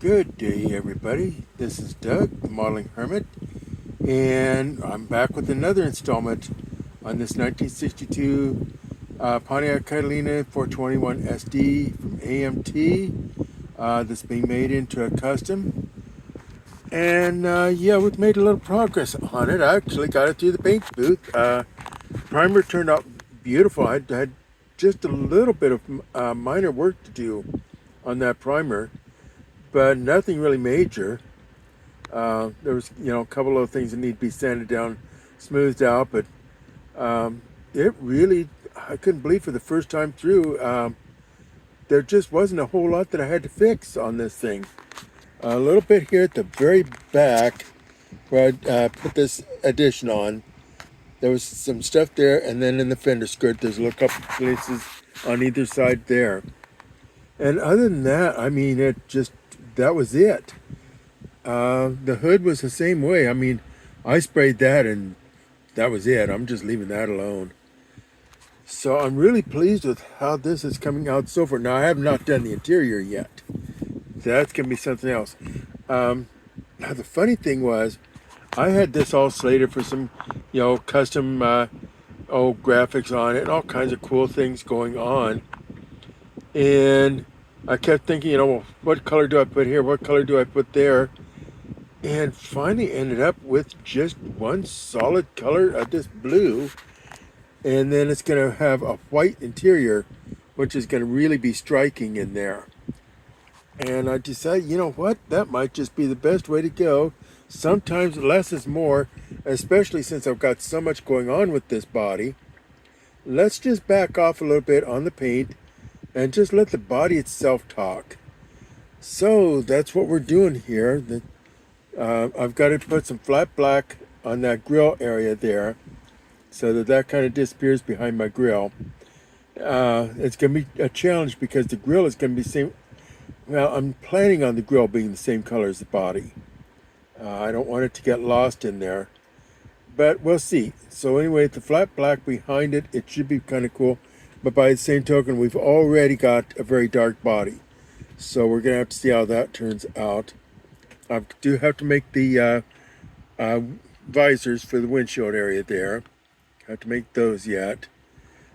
Good day, everybody. This is Doug, the Modeling Hermit, and I'm back with another installment on this 1962 Pontiac Catalina 421 SD from AMT that's being made into a custom. And yeah, we've made a little progress on it. I actually got it through the paint booth. Primer turned out beautiful. I had just a little bit of minor work to do on that primer, but nothing really major. There was, a couple of things that need to be sanded down, smoothed out, but it really, I couldn't believe for the first time through, there just wasn't a whole lot that I had to fix on this thing. A little bit here at the very back where I put this addition on, there was some stuff there, and then in the fender skirt, there's a couple places on either side there. And other than that, I mean, that was it. The hood was the same way. I mean, I sprayed that and that was it. I'm just leaving that alone. So I'm really pleased with how this is coming out so far. Now, I have not done the interior yet. That's going to be something else. Now, the funny thing was, I had this all slated for some, custom graphics on it and all kinds of cool things going on. And I kept thinking, well, what color do I put here? What color do I put there? And finally ended up with just one solid color of this blue. And then it's going to have a white interior, which is going to really be striking in there. And I decided, you know what? That might just be the best way to go. Sometimes less is more, especially since I've got so much going on with this body. Let's just back off a little bit on the paint and just let the body itself talk. So that's what we're doing here. I've got to put some flat black on that grill area there so that kind of disappears behind my grill. It's going to be a challenge because the grill is going to be the same. Well, I'm planning on the grill being the same color as the body. I don't want it to get lost in there, but we'll see. So anyway, the flat black behind it, it should be kind of cool. But by the same token, we've already got a very dark body. So we're going to have to see how that turns out. I do have to make the visors for the windshield area there. I have to make those yet.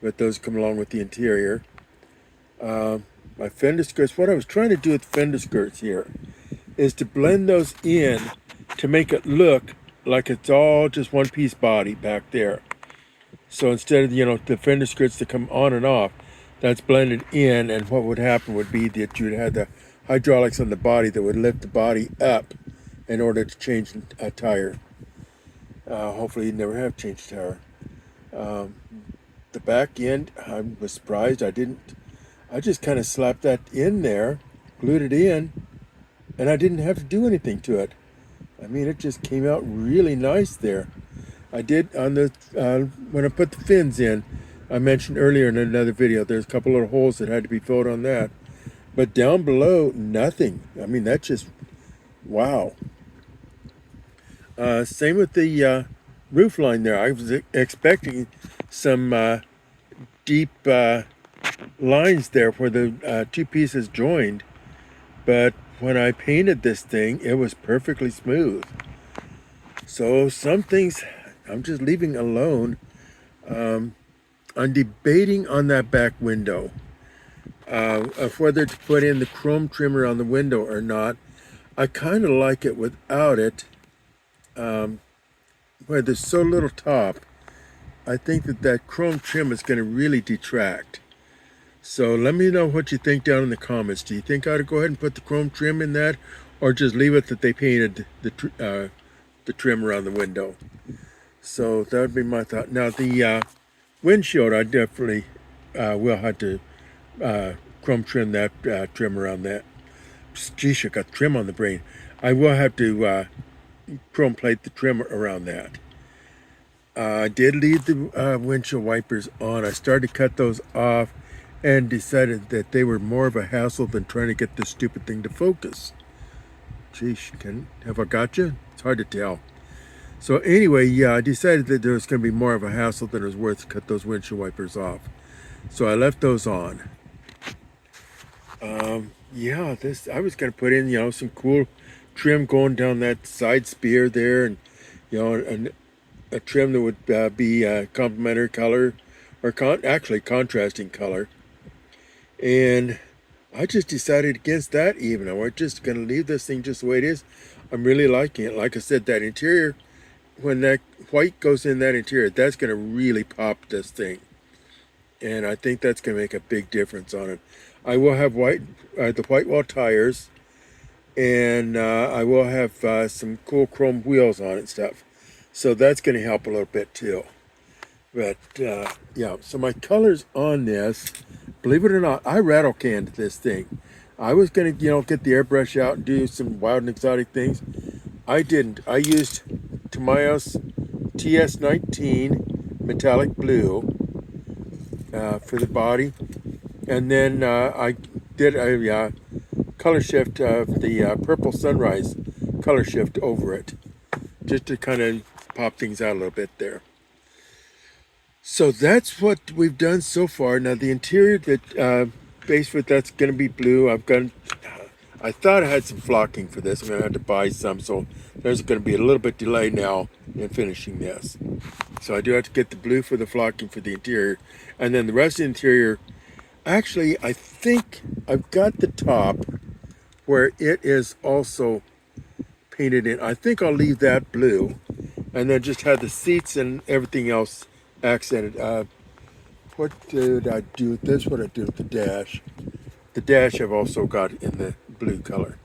But those come along with the interior. My fender skirts, what I was trying to do with the fender skirts here is to blend those in to make it look like it's all just one piece body back there. So instead of, the fender skirts that come on and off, that's blended in, and what would happen would be that you'd have the hydraulics on the body that would lift the body up in order to change a tire. Hopefully you never have changed a tire. The back end, I was surprised. I just kind of slapped that in there, glued it in, and I didn't have to do anything to it. I mean, it just came out really nice there. I did on the when I put the fins in, I mentioned earlier in another video, there's a couple little holes that had to be filled on that. But down below, nothing. I mean, that's just, wow. Same with the roof line there. I was expecting some deep lines there where the two pieces joined. But when I painted this thing, it was perfectly smooth. So some things I'm just leaving alone. I'm debating on that back window of whether to put in the chrome trimmer on the window or not. I kind of like it without it, where there's so little top. I think that chrome trim is going to really detract. So let me know what you think down in the comments. Do you think I ought to go ahead and put the chrome trim in that, or just leave it that they painted the trim around the window? So that would be my thought. Now the windshield, I definitely will have to chrome trim that trim around that. Geez, I got trim on the brain. I will have to chrome plate the trim around that. I did leave the windshield wipers on. I started to cut those off and decided that they were more of a hassle than trying to get this stupid thing to focus. Geez, have I got you? It's hard to tell. So anyway, yeah, I decided that there was going to be more of a hassle than it was worth to cut those windshield wipers off. So I left those on. Yeah, this I was gonna put in, some cool trim going down that side spear there, and a trim that would be complementary color, or actually contrasting color. And I just decided against that even. I was just gonna leave this thing just the way it is. I'm really liking it. Like I said, that interior, when that white goes in that interior, that's gonna really pop this thing. And I think that's gonna make a big difference on it. I will have the white wall tires, and I will have some cool chrome wheels on it and stuff. So that's going to help a little bit too. But yeah, so my colors on this, believe it or not, I rattle canned this thing. I was going to, get the airbrush out and do some wild and exotic things. I didn't. I used Tamayo's TS19 metallic blue for the body. And then I did a color shift of the purple sunrise color shift over it, just to kind of pop things out a little bit there. So that's what we've done so far. Now the interior that base for that's going to be blue. I thought I had some flocking for this. I'm going to have to buy some, so there's going to be a little bit delay now in finishing this. So I do have to get the blue for the flocking for the interior, and then the rest of the interior. Actually, I think I've got the top where it is also painted in. I think I'll leave that blue, and then just have the seats and everything else accented. What did I do with this? What did I do with the dash? The dash I've also got in the blue color.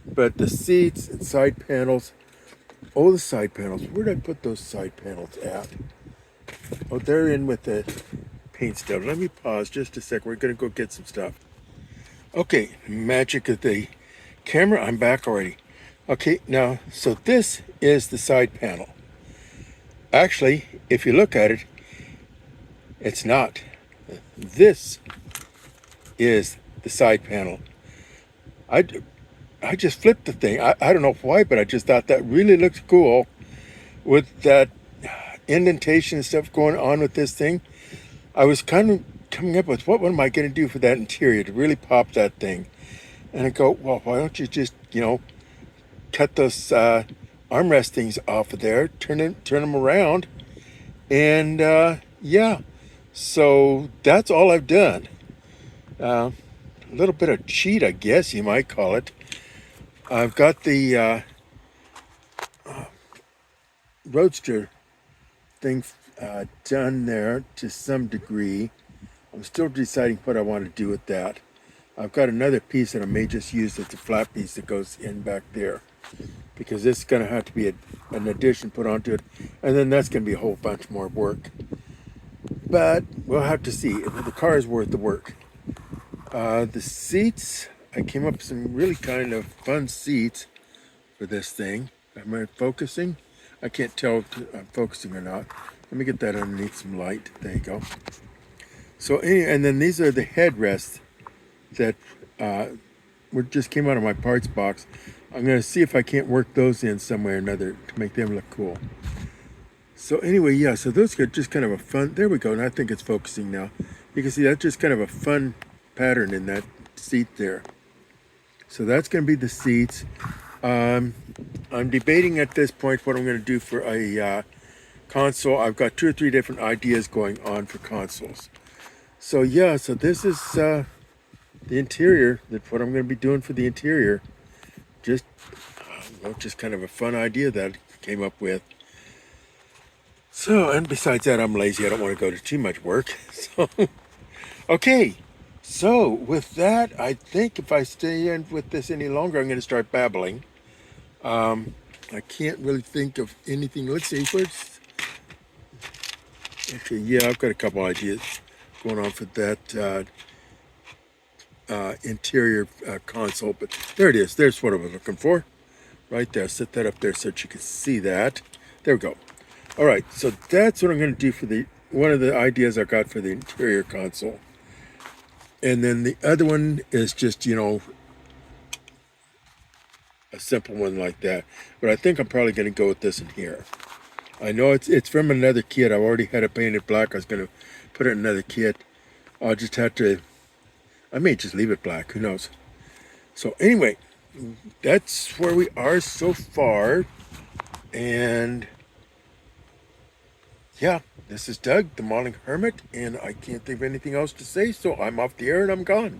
But the seats and side panels, oh, the side panels. Where did I put those side panels at? Oh, they're in with the paint stuff. Let me pause just a sec. We're going to go get some stuff. Okay, magic of the camera. I'm back already. Okay, now, so this is the side panel. Actually, if you look at it, it's not. This is the side panel. I just flipped the thing. I don't know why, but I just thought that really looks cool with that indentation and stuff going on with this thing. I was kind of coming up with what am I going to do for that interior to really pop that thing. And I go, well, why don't you just, cut those armrest things off of there, turn them around, and yeah. So that's all I've done. A little bit of cheat, I guess you might call it. I've got the Roadster thing done there to some degree. I'm still deciding what I want to do with that. I've got another piece that I may just use as a flat piece that goes in back there, because this is going to have to be an addition put onto it, and then that's going to be a whole bunch more work. But we'll have to see. The car is worth the work. The seats, I came up with some really kind of fun seats for this thing. Am I focusing? I can't tell if I'm focusing or not. Let me get that underneath some light. There you go. So, and then these are the headrests that just came out of my parts box. I'm going to see if I can't work those in some way or another to make them look cool. So anyway, yeah, so those are just kind of a fun, there we go, and I think it's focusing now. You can see that's just kind of a fun pattern in that seat there. So that's going to be the seats. I'm debating at this point what I'm going to do for a console. I've got 2 or 3 different ideas going on for consoles. So yeah, so this is the interior. That's what I'm going to be doing for the interior. Just kind of a fun idea that I came up with. So, and besides that, I'm lazy. I don't want to go to too much work. So, okay. So, with that, I think if I stay in with this any longer, I'm going to start babbling. I can't really think of anything. Let's see. Okay, yeah, I've got a couple ideas going on for that interior console. But there it is. There's what I was looking for. Right there. Set that up there so that you can see that. There we go. All right, so that's what I'm going to do for one of the ideas I got for the interior console. And then the other one is just, a simple one like that. But I think I'm probably going to go with this in here. I know it's from another kit. I already had it painted black. I was going to put it in another kit. I'll just have to I may just leave it black. Who knows? So anyway, that's where we are so far. And yeah, this is Doug, the Modeling Hermit, and I can't think of anything else to say, so I'm off the air and I'm gone.